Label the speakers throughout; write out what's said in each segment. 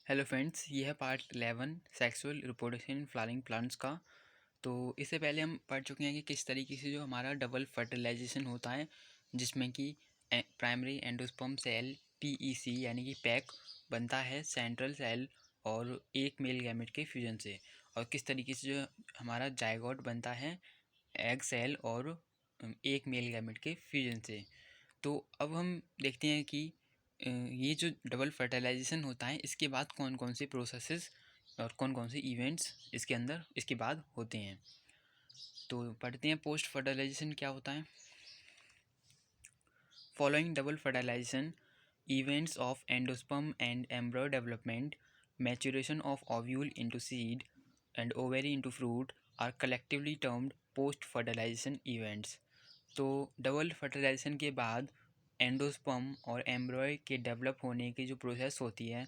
Speaker 1: Hello friends, ये है part 11 sexual reproduction in flowering plants का। तो इससे पहले हम पढ़ चुके हैं कि किस तरीके से जो हमारा डबल फर्टिलाइजेशन होता है, जिसमें कि प्राइमरी एंडोस्पर्म सेल पीईसी यानी कि पैक बनता है सेंट्रल सेल और एक मेल गैमेट के फ्यूजन से, और किस तरीके से जो हमारा जायगोट बनता है एग सेल और एक मेल गैमेट के फ्यूजन से। तो अब हम देखते हैं कि ये जो डबल फर्टिलाइजेशन होता है इसके बाद कौन कौन से प्रोसेसेस और कौन कौन से इवेंट्स इसके अंदर इसके बाद होते हैं। तो पढ़ते हैं पोस्ट फर्टिलाइजेशन क्या होता है। Following double fertilization events of endosperm and embryo development, maturation of ovule into seed and ovary into fruit are collectively termed post fertilization events। तो डबल फर्टिलाइजेशन के बाद एंडोस्पर्म और एम्ब्रॉय के डेवलप होने की जो प्रोसेस होती है,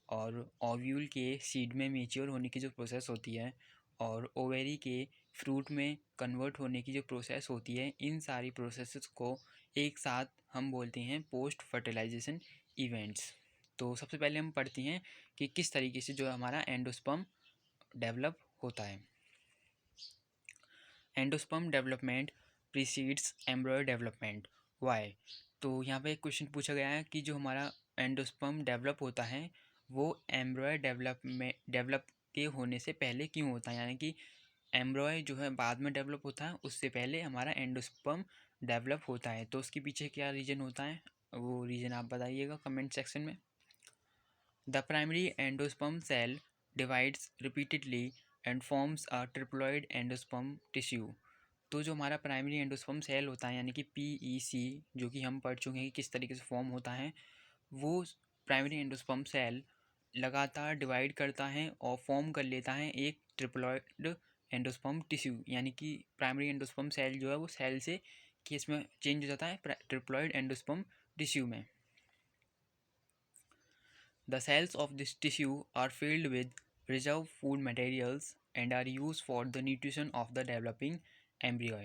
Speaker 1: और ओव्यूल के सीड में मेच्योर होने की जो प्रोसेस होती है, और ओवेरी के फ्रूट में कन्वर्ट होने की जो प्रोसेस होती है, इन सारी प्रोसेसेस को एक साथ हम बोलते हैं पोस्ट फर्टिलाइजेशन इवेंट्स। तो सबसे पहले हम पढ़ते हैं कि किस तरीके से जो हमारा एंडोस्पर्म डेवलप होता है। Endosperm development precedes embryo development, why. तो यहाँ पे एक क्वेश्चन पूछा गया है कि जो हमारा एंडोस्पर्म डेवलप होता है वो एम्ब्रॉय डेवलप के होने से पहले क्यों होता है, यानी कि एम्ब्रॉय जो है बाद में डेवलप होता है, उससे पहले हमारा एंडोस्पर्म डेवलप होता है। तो उसके पीछे क्या रीज़न होता है, वो रीज़न आप बताइएगा कमेंट सेक्शन में। The primary endosperm cell divides repeatedly and forms a triploid endosperm tissue. तो जो हमारा प्राइमरी एंडोस्पर्म सेल होता है यानी कि पीईसी, जो कि हम पढ़ चुके हैं कि किस तरीके से फॉर्म होता है, वो प्राइमरी एंडोस्पर्म सेल लगातार डिवाइड करता है और फॉर्म कर लेता है एक ट्रिप्लॉइड एंडोस्पर्म टिश्यू, यानी कि प्राइमरी एंडोस्पर्म सेल जो है वो सेल से केस में चेंज हो जाता है ट्रिप्लॉइड एंडोस्पर्म टिश्यू में। The cells of this tissue are filled with reserved food materials and are used for the nutrition of the developing embryo।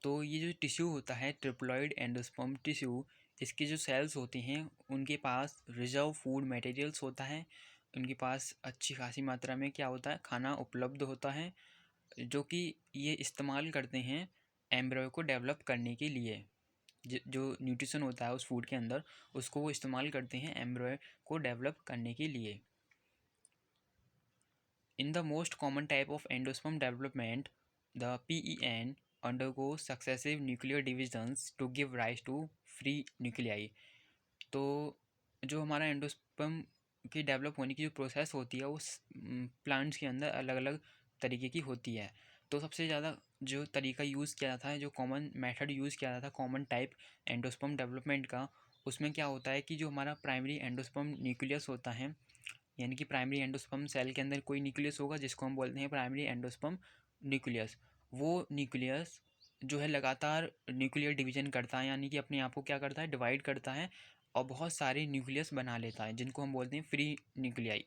Speaker 1: तो ये जो टिश्यू होता है ट्रिप्लॉइड एंडोस्पर्म टिश्यू, इसके जो सेल्स होते हैं उनके पास रिजर्व फूड मटेरियल्स होता है, उनके पास अच्छी खासी मात्रा में क्या होता है, खाना उपलब्ध होता है, जो कि ये इस्तेमाल करते हैं एम्ब्रॉय को डेवलप करने के लिए। जो न्यूट्रिशन होता है उस फूड के अंदर, उसको वो इस्तेमाल करते हैं एम्ब्रॉय को डेवलप करने के लिए। In the most common type of endosperm development, the PEN undergoes successive nuclear divisions to give rise to free nuclei। तो जो हमारा एंडोस्पर्म की डेवलप होने की जो प्रोसेस होती है उस प्लांट्स के अंदर अलग अलग तरीके की होती है। तो सबसे ज़्यादा जो तरीका यूज़ किया जाता है, जो कॉमन मेथड यूज़ किया जाता है कॉमन टाइप एंडोस्पर्म डेवलपमेंट का, उसमें क्या होता है कि जो हमारा प्राइमरी एंडोस्पर्म न्यूक्लियस होता है, यानी कि प्राइमरी एंडोस्पर्म सेल के अंदर कोई न्यूक्लियस होगा जिसको हम बोलते हैं प्राइमरी एंडोस्पर्म न्यूक्लियस। वो न्यूक्लियस जो है लगातार न्यूक्लियर डिवीजन करता है, यानी कि अपने आप को क्या करता है, डिवाइड करता है और बहुत सारे न्यूक्लियस बना लेता है, जिनको हम बोलते हैं फ्री न्यूक्लियाई।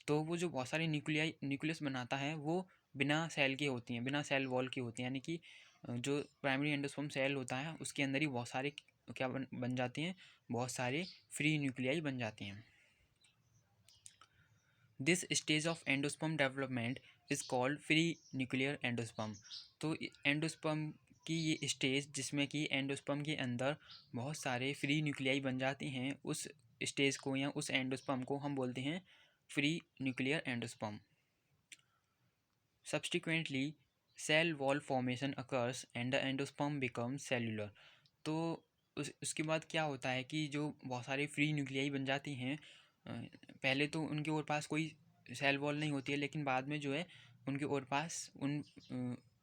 Speaker 1: तो वो जो बहुत सारे न्यूक्लियस बनाता है वो बिना सेल के होती हैं, बिना सेल वॉल की होती हैं, यानी कि जो प्राइमरी एंडोस्पर्म सेल होता है उसके अंदर ही बहुत सारे क्या बन जाती हैं, बहुत सारे फ्री न्यूक्लियाई बन जाती हैं। This stage of endosperm development is called free nuclear endosperm. तो एंडोस्पर्म की ये स्टेज जिसमें कि एंडोस्पर्म के अंदर बहुत सारे फ्री न्यूक्लियाई बन जाती हैं, उस स्टेज को या उस एंडोस्पर्म को हम बोलते हैं free nuclear endosperm. Subsequently cell wall formation occurs and the endosperm become cellular. तो उसके बाद क्या होता है कि जो बहुत सारी फ्री न्यूक्लियाई बन जाती हैं, पहले तो उनके और पास कोई सेल वॉल नहीं होती है, लेकिन बाद में जो है उनके और पास उन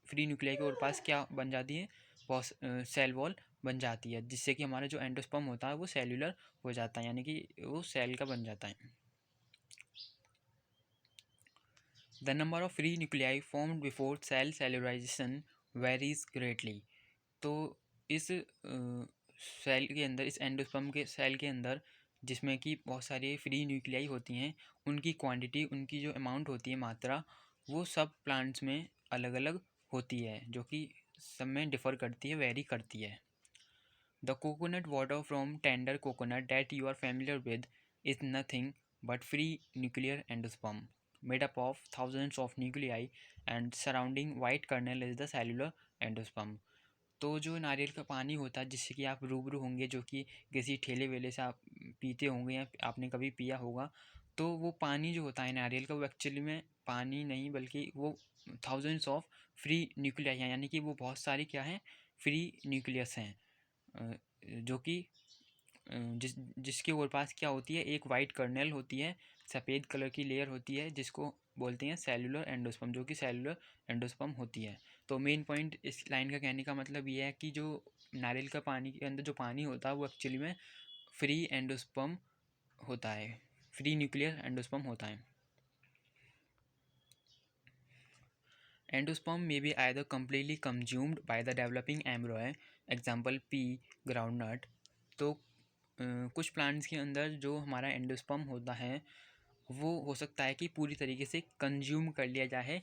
Speaker 1: फ्री न्यूक्लियाई के और पास क्या बन जाती है, बहुत सेल वॉल बन जाती है, जिससे कि हमारा जो एंडोस्पर्म होता है वो सेल्यूलर हो जाता है, यानी कि वो सेल का बन जाता है। The number of free nuclei formed before cell cellularization varies greatly. तो इस सेल के अंदर, इस एंडोस्पर्म के सेल के अंदर जिसमें कि बहुत सारी फ्री न्यूक्लियाई होती हैं, उनकी क्वांटिटी, उनकी जो अमाउंट होती है, मात्रा, वो सब प्लांट्स में अलग अलग होती है, जो कि सब में डिफ़र करती है, वेरी करती है। The coconut water from tender coconut that you are familiar with is nothing but free nuclear endosperm made up of thousands of nuclei and surrounding white kernel is the cellular endosperm। तो जो नारियल का पानी होता है जिससे कि आप रूबरू होंगे, जो कि किसी ठेले वेले से आप पीते होंगे या आपने कभी पिया होगा, तो वो पानी जो होता है नारियल का वो एक्चुअली में पानी नहीं बल्कि वो थाउजेंड्स ऑफ फ्री न्यूक्लियाई हैं, यानी कि वो बहुत सारी क्या हैं, फ्री न्यूक्लियस हैं, जो कि जिसके और पास क्या होती है, एक वाइट कर्नेल होती है, सफ़ेद कलर की लेयर होती है जिसको बोलते हैं सेलुलर एंडोस्पर्म, जो कि सेलुलर एंडोस्पर्म होती है। तो मेन पॉइंट इस लाइन का कहने का मतलब ये है कि जो नारियल का पानी के अंदर जो पानी होता है वो एक्चुअली में फ्री एंडोस्पर्म होता है, फ्री न्यूक्लियर एंडोस्पर्म होता है। Endosperm may be either completely consumed by the developing embryo, example P groundnut. तो कुछ प्लांट्स के अंदर जो हमारा एंडोस्पर्म होता है वो हो सकता है कि पूरी तरीके से कंज्यूम कर लिया जाए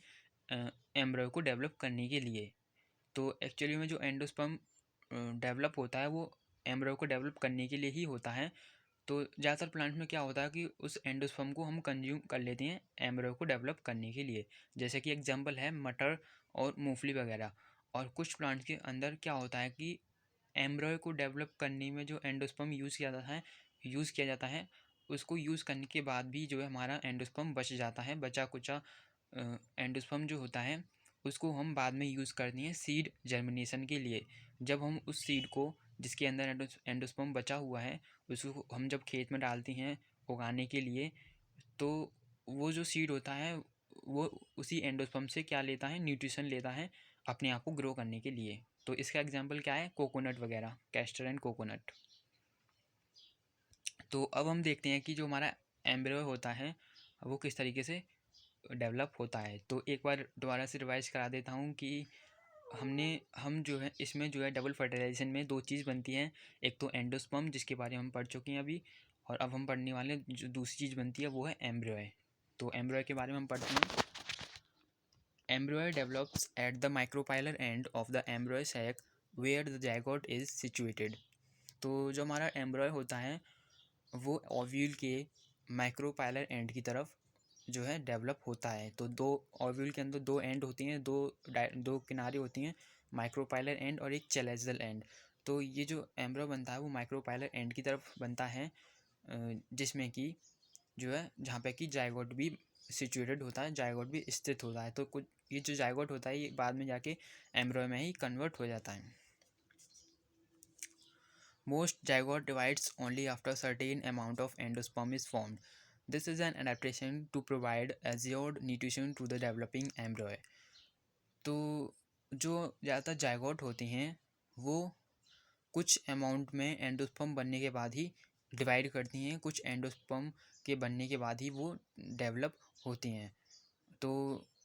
Speaker 1: एम्ब्रॉय को डेवलप करने के लिए। तो एक्चुअली में जो एंडोस्पर्म डेवलप होता है वो एम्ब्रॉय को डेवलप करने के लिए ही होता है। तो ज़्यादातर प्लांट में क्या होता है कि उस एंडोस्पर्म को हम कंज्यूम कर लेते हैं एम्ब्रॉय को डेवलप करने के लिए, जैसे कि एग्जांपल है मटर और मूंगफली वगैरह। और कुछ प्लांट्स के अंदर क्या होता है कि एम्ब्रॉय को डेवलप करने में जो एंडोस्पर्म यूज़ किया जाता है उसको यूज़ करने के बाद भी जो है हमारा एंडोस्पर्म बच जाता है, बचा कुचा एंडोस्पर्म जो होता है उसको हम बाद में यूज़ करते हैं सीड जर्मिनेशन के लिए। जब हम उस सीड को जिसके अंदर एंडोस्पर्म बचा हुआ है उसको हम जब खेत में डालते हैं उगाने के लिए, तो वो जो सीड होता है वो उसी एंडोस्पर्म से क्या लेता है, न्यूट्रिशन लेता है अपने आप को ग्रो करने के लिए। तो इसका एग्जांपल क्या है, कोकोनट वगैरह, कैस्टर एंड कोकोनट। तो अब हम देखते हैं कि जो हमारा एम्ब्रियो होता है वो किस तरीके से डेवलप होता है। तो एक बार दोबारा से रिवाइज करा देता हूँ कि हम जो है इसमें जो है डबल फर्टिलाइजेशन में दो चीज़ बनती हैं, एक तो एंडोस्पर्म जिसके बारे में हम पढ़ चुके हैं अभी, और अब हम पढ़ने वाले जो दूसरी चीज़ बनती है वो है एम्ब्रियो। तो एम्ब्रियो के बारे में हम पढ़ते हैं। Embryo develops at the micropylar end of the embryo sac where the zygote is situated. तो जो हमारा एम्ब्रियो होता है वो ओव्यूल के माइक्रोपाइलर एंड की तरफ जो है डेवलप होता है। तो दो ओव्यूल के अंदर दो एंड होती हैं, दो किनारे होती हैं, माइक्रोपाइलर एंड और एक चैलेजल एंड। तो ये जो एम्ब्रियो बनता है वो माइक्रोपाइलर एंड की तरफ बनता है, जिसमें कि जो है जहाँ पे कि जायगोट भी सिचुएटेड होता है, जायगोट भी स्थित होता है। तो कुछ ये जो जायगोट होता है ये बाद में जाके एम्ब्रियो में ही कन्वर्ट हो जाता है। Most zygote divides only after certain amount of endosperm is formed. This is an adaptation to provide assured nutrition to the developing embryo. तो जो ज़्यादातर जायगोट होते हैं वो कुछ अमाउंट में एंडोस्पर्म बनने के बाद ही डिवाइड करती हैं, कुछ एंडोस्पर्म के बनने के बाद ही वो डेवलप होती हैं। तो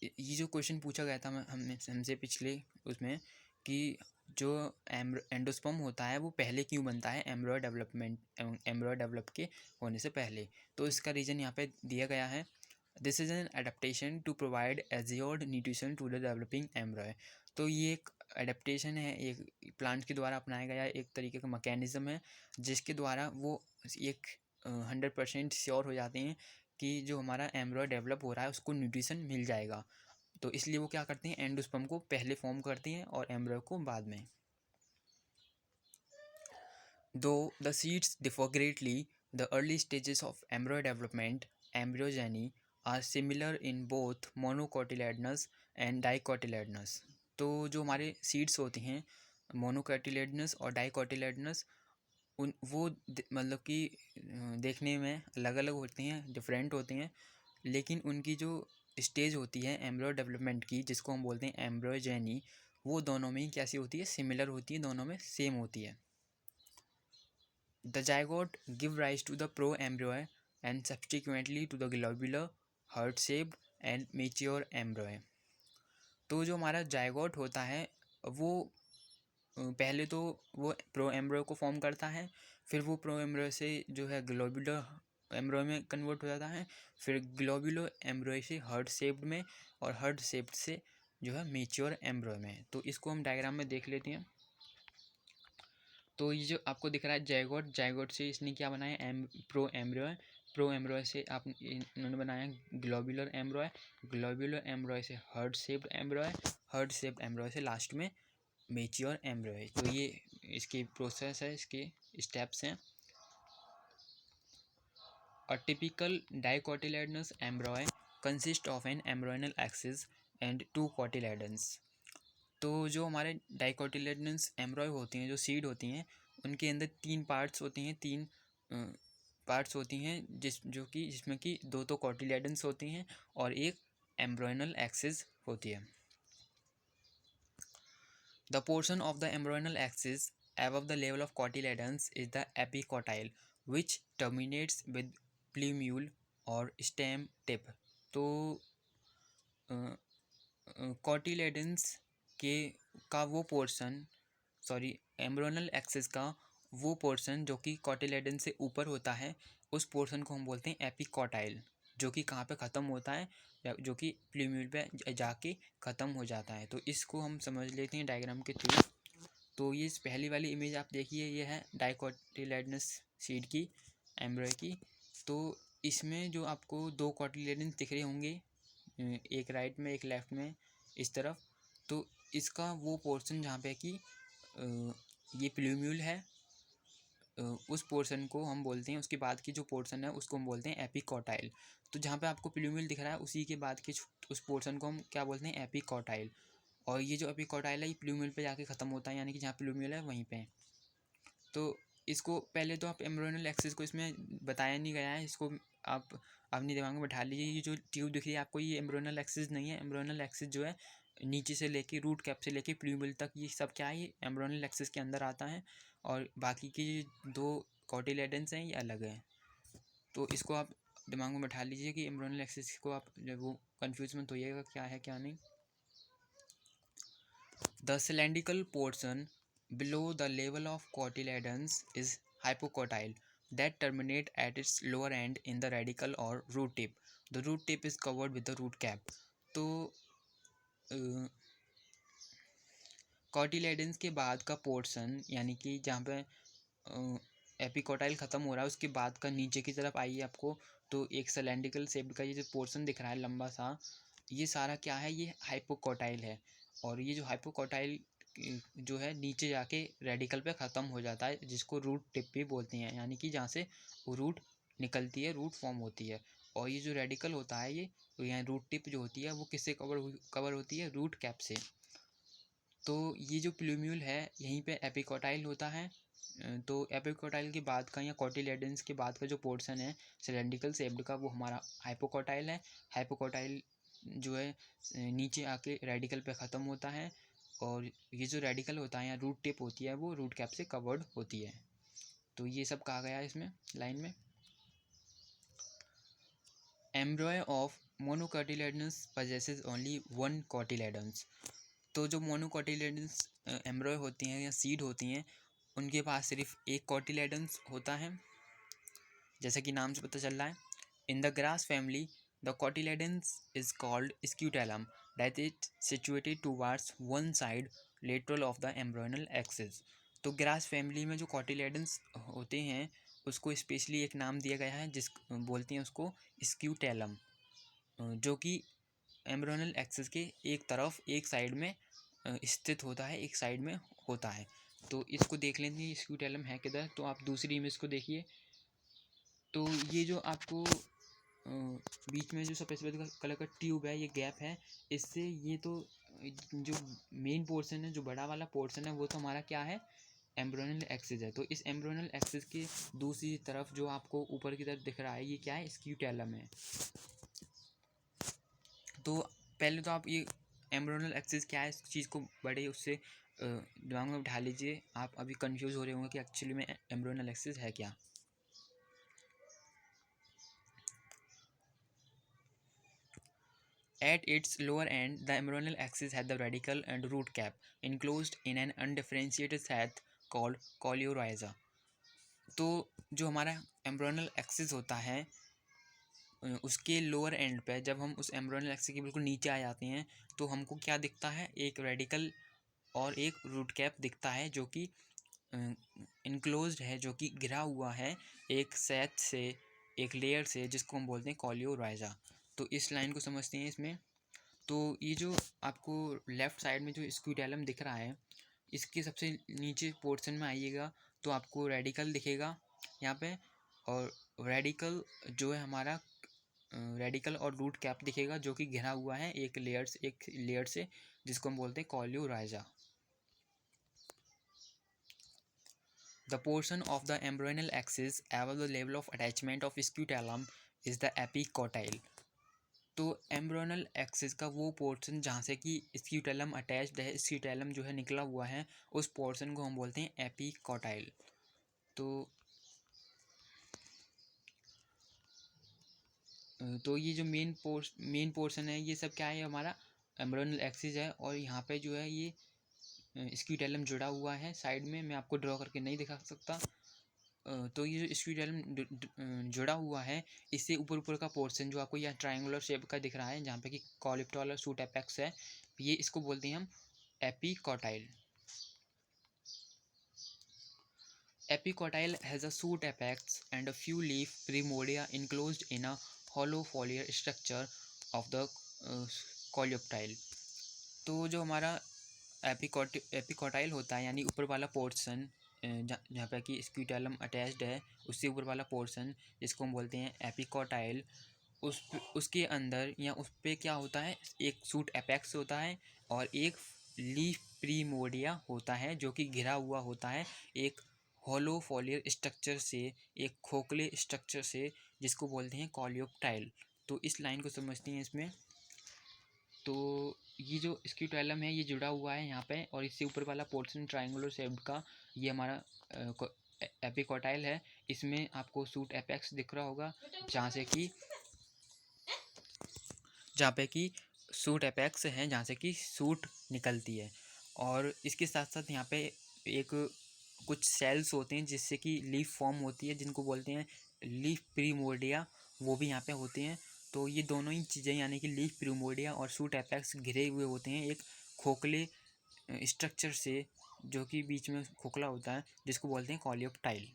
Speaker 1: ये जो क्वेश्चन पूछा गया था हमसे पिछले उसमें कि जो एंडोस्पर्म होता है वो पहले क्यों बनता है एम्ब्रॉय डेवलप के होने से पहले, तो इसका रीज़न यहाँ पे दिया गया है। This is an adaptation to provide assured nutrition to the developing embryo. तो ये एक एडेप्टेशन है, एक प्लांट के द्वारा अपनाया गया एक तरीके का मैकेनिज़्म है जिसके द्वारा वो एक 100% श्योर हो जाते हैं कि जो हमारा एम्ब्रॉय डेवलप हो रहा है उसको न्यूट्रिशन मिल जाएगा। तो इसलिए वो क्या करते हैं, एंडोस्पर्म को पहले फॉर्म करते हैं और एम्ब्रॉय को बाद में। Though the seeds differ greatly, the early stages of embryo development embryogeny are similar in both monocotyledonous and dicotyledonous. तो जो हमारे सीड्स होती हैं मोनोकोटिलेडनस और डाइकोटिलेडनस उन वो मतलब कि देखने में अलग अलग होती हैं, डिफरेंट होती हैं, लेकिन उनकी जो स्टेज होती है एम्ब्रियो डेवलपमेंट की जिसको हम बोलते हैं एम्ब्रियोजेनी, वो दोनों में ही कैसी होती है, सिमिलर होती है, दोनों में सेम होती है। The zygote give rise to the pro embryo and subsequently to the globular heart shaped and mature embryo. तो जो हमारा जायगोट होता है वो पहले तो वो प्रो एम्ब्रियो को फॉर्म करता है, फिर वो प्रो एम्ब्रियो से जो है ग्लोबुलर एम्ब्रियो में कन्वर्ट हो जाता है, फिर ग्लोबुलर एम्ब्रियो से हार्ट शेप्ड में, और हार्ट शेप्ड से जो है मेच्योर एम्ब्रियो में। तो इसको हम डायग्राम में देख लेते हैं। तो ये जो आपको दिख रहा है जायगोट, जायगोट से इसने क्या बनाया, प्रो एम्ब्रियो, प्रो एम्ब्रॉय से आप इन्होंने बनाया ग्लोब्यूलर एम्ब्रॉय, ग्लोब्यूलर एम्ब्रॉय से heart shaped embryo, heart shaped embryo से लास्ट में मेच्योर एम्ब्रॉय। तो ये इसकी प्रोसेस है, इसके स्टेप्स हैं। A typical dicotyledonous embryo consists of an embryonal axis and two cotyledons। तो जो हमारे डाइकोटिलेडनस एम्ब्रॉय होती हैं, जो सीड होती हैं, उनके अंदर तीन पार्ट्स होती हैं, तीन पार्ट्स होती हैं जिसमें कि दो तो कोटिलेडन्स होती हैं और एक एम्ब्रॉयनल एक्सिस होती है। The portion of the embryonal axis above the level of cotyledons is the epicotyle which terminates with plumule और स्टेम टिप। तो कोटिलेडन्स के का वो पोर्शन, सॉरी एम्ब्रोनल एक्सिस का वो पोर्शन जो कि कोटिलेडन से ऊपर होता है, उस पोर्शन को हम बोलते हैं एपिकोटाइल, जो कि कहाँ पे ख़त्म होता है, जो कि प्लूम्यूल पे जाके ख़त्म हो जाता है। तो इसको हम समझ लेते हैं डायग्राम के थ्रू। तो ये पहली वाली इमेज आप देखिए, ये है डाइकोटिलेडनस सीड की, एम्ब्रॉय की। तो इसमें जो आपको दो कोटिलेडन्स दिख रहे होंगे, एक राइट में एक लेफ्ट में इस तरफ, तो इसका वो पोर्शन जहाँ पे कि ये प्लूम्यूल है, उस पोर्शन को हम बोलते हैं, उसके बाद की जो पोर्शन है उसको हम बोलते हैं एपिकोटाइल। तो जहाँ पे आपको प्लूम्यूल दिख रहा है उसी के बाद के उस पोर्शन को हम क्या बोलते हैं, एपिकोटाइल। और ये जो एपिकोटाइल है ये प्लूम्यूल पे जाके ख़त्म होता है, यानी कि जहाँ प्लूम्यूल है वहीं पे। तो इसको पहले तो आप एम्ब्रियोनल एक्सिस को इसमें बताया नहीं गया है, इसको आप अपने दिमाग में बैठा लीजिए। ये जो ट्यूब दिख रही है आपको, ये एम्ब्रियोनल एक्सिस नहीं है। एम्ब्रियोनल एक्सिस जो है नीचे से लेके रूट कैप से लेके प्लूम्यूल तक, ये सब क्या है, ये एम्ब्रियोनल एक्सिस के अंदर आता है। और बाकी की दो कोटिलेडन्स हैं ये अलग हैं। तो इसको आप दिमाग में बैठा लीजिए कि एम्ब्रियोनल एक्सिस को आप जब वो कन्फ्यूज मत होइएगा क्या है क्या नहीं। The cylindrical portion below the level of cotyledons is hypocotyle that terminate at its lower end in the radicle or root tip. The root tip is covered with the root cap. तो cotyledons के बाद का portion, यानी कि जहाँ पे epicotyl ख़त्म हो रहा है उसके बाद का नीचे की तरफ आइए आपको, तो एक सिलेंड्रिकल शेप्ड का ये जो पोर्शन दिख रहा है लंबा सा, ये सारा क्या है, ये हाइपोकोटाइल है। और ये जो हाइपोकोटाइल जो है नीचे जाके रेडिकल पे ख़त्म हो जाता है, जिसको रूट टिप भी बोलते हैं, यानी कि जहाँ से रूट निकलती है, रूट फॉर्म होती है। और ये जो रेडिकल होता है ये, तो यहाँ रूट टिप जो होती है वो किससे कवर होती है, रूट कैप से। तो ये जो प्लूम्यूल है यहीं पे एपिकोटाइल होता है। तो एपिकोटाइल के बाद का या कोटिलेडन्स के बाद का जो पोर्शन है सिलेंड्रिकल शेप्ड का, वो हमारा हाइपोकोटाइल है। हाइपोकोटाइल जो है नीचे आके रेडिकल पे ख़त्म होता है, और ये जो रेडिकल होता है या रूट टिप होती है वो रूट कैप से कवर्ड होती है। तो ये सब कहा गया है इसमें लाइन में। एम्ब्रॉय of monocotyledons possesses only one cotyledons। तो जो मोनोकोटिलेडन्स एम्ब्रॉय होती हैं या सीड होती हैं, उनके पास सिर्फ एक कोटिलेडन्स होता है, जैसा कि नाम से पता चल रहा है। In the grass family the cotyledons is called scutellum that is situated towards one side lateral of the embryonal axis. तो ग्रास फैमिली में जो कोटिलेडन्स होते हैं उसको स्पेशली एक नाम दिया गया है, जिस बोलते हैं उसको स्क्यूटेलम, जो कि एम्ब्रियोनल एक्सिस के एक तरफ एक साइड में स्थित होता है, एक साइड में होता है। तो इसको देख लेते हैं स्क्यूटेलम है किधर। तो आप दूसरी इमेज को देखिए, तो ये जो आपको बीच में जो सफ़ेद सफ़ेद कलर का ट्यूब है, ये गैप है, इससे ये तो जो मेन पोर्शन है, जो बड़ा वाला पोर्शन है, वो तो हमारा क्या है, एम्ब्रियोनल एक्सिस है। तो इस एम्ब्रियोनल एक्सिस के दूसरी तरफ जो आपको ऊपर की तरफ दिख रहा है, ये क्या है, स्क्यूटेलम है। तो पहले तो आप ये एम्ब्रियोनल एक्सिस क्या है, इस चीज़ को बड़े उससे दिमाग में बिठा लीजिए। आप अभी कंफ्यूज हो रहे होंगे कि एक्चुअली में एम्ब्रियोनल एक्सिस है क्या। At its lower end, the embryonal axis has the radicle and root cap enclosed in an undifferentiated sac called coleorhiza। तो जो हमारा एम्ब्रियोनल एक्सिस होता है उसके लोअर एंड पे जब हम उस एम्ब्रियोनल एक्सिस के बिल्कुल नीचे आ जाते हैं, तो हमको क्या दिखता है, एक रेडिकल और एक रूट कैप दिखता है, जो कि इनक्लोज्ड है, जो कि घिरा हुआ है एक सैक से, एक लेयर से जिसको हम बोलते हैं कोलियोराइजा। तो इस लाइन को समझते हैं इसमें। तो ये जो आपको लेफ़्ट साइड में जो स्क्यूटेलम दिख रहा है, इसके सबसे नीचे पोर्शन में आइएगा तो आपको रेडिकल दिखेगा यहाँ पे। और रेडिकल जो है हमारा, रेडिकल और रूट कैप दिखेगा जो कि घिरा हुआ है एक लेयर से जिसको हम बोलते हैं coleorhiza. The portion of the embryonal axis above the level of attachment of scutellum is the epicotyle। तो एम्ब्रोनल एक्सिस का वो पोर्शन जहाँ से कि स्क्यूटेलम अटैच्ड है, स्क्यूटेलम जो है निकला हुआ है, उस पोर्शन को हम बोलते हैं एपिकॉटाइल। तो ये जो मेन पोर्शन है ये सब क्या है, हमारा एम्ब्रोनल एक्सिस है। और यहाँ पे जो है ये स्क्यूटेलम जुड़ा हुआ है साइड में, मैं आपको ड्रॉ करके नहीं दिखा सकता। तो ये जो स्क्यूटेलम जुड़ा हुआ है, इससे ऊपर ऊपर का पोर्शन जो आपको यहाँ ट्रायंगुलर शेप का दिख रहा है जहाँ पे कि कॉलिप्टोल और सूट एपेक्स है, ये इसको बोलते हैं हम एपिकॉटाइल। Epicotyl has a shoot apex and a few leaf primordia enclosed in a hollow foliar structure of the coleoptile। तो जो हमारा एपिकॉटाइल होता है, यानी ऊपर वाला पोर्शन जहाँ पे कि स्क्यूटेलम अटैच्ड है, उससे ऊपर वाला पोर्शन जिसको हम बोलते हैं एपिकॉटाइल, उसके अंदर या उस पर क्या होता है, एक सूट एपेक्स होता है और एक लीफ प्रीमोडिया होता है जो कि घिरा हुआ होता है एक होलो फोलियर स्ट्रक्चर से, एक खोखले स्ट्रक्चर से जिसको बोलते हैं कॉलियोप्टाइल। तो इस लाइन को समझते हैं इसमें। तो ये जो स्क्यूटेलम है ये जुड़ा हुआ है यहाँ पे, और इससे ऊपर वाला पोर्शन ट्रायंगुलर शेप का ये हमारा एपिकॉटाइल है। इसमें आपको सूट एपेक्स दिख रहा होगा जहाँ पे कि सूट एपेक्स है, जहाँ से कि सूट निकलती है। और इसके साथ साथ यहाँ पे एक कुछ सेल्स होते हैं जिससे कि लीफ फॉर्म होती है, जिनको बोलते हैं लीफ प्रीमोर्डिया, वो भी यहाँ पे होते हैं। तो ये दोनों ही चीज़ें यानी कि लीफ प्रीमोर्डिया और सूट एपेक्स घिरे हुए होते हैं एक खोखले स्ट्रक्चर से, जो कि बीच में खोखला होता है जिसको बोलते हैं कॉलियोप्टाइल।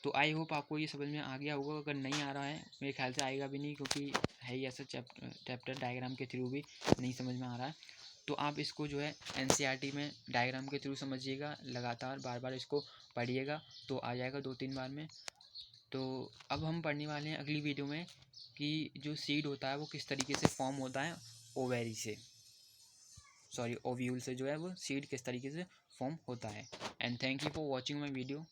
Speaker 1: तो आई होप आपको ये समझ में आ गया होगा। अगर नहीं आ रहा है, मेरे ख्याल से आएगा भी नहीं क्योंकि है ही ऐसा चैप्टर डायग्राम के थ्रू भी नहीं समझ में आ रहा है, तो आप इसको जो है एनसीईआरटी में डायग्राम के थ्रू समझिएगा, लगातार बार बार इसको पढ़िएगा तो आ जाएगा 2-3 बार में। तो अब हम पढ़ने वाले हैं अगली वीडियो में कि जो सीड होता है वो किस तरीके से फॉर्म होता है ओवेरी से, ओव्यूल से जो है वो सीड किस तरीके से फॉर्म होता है। And thank you for watching my video.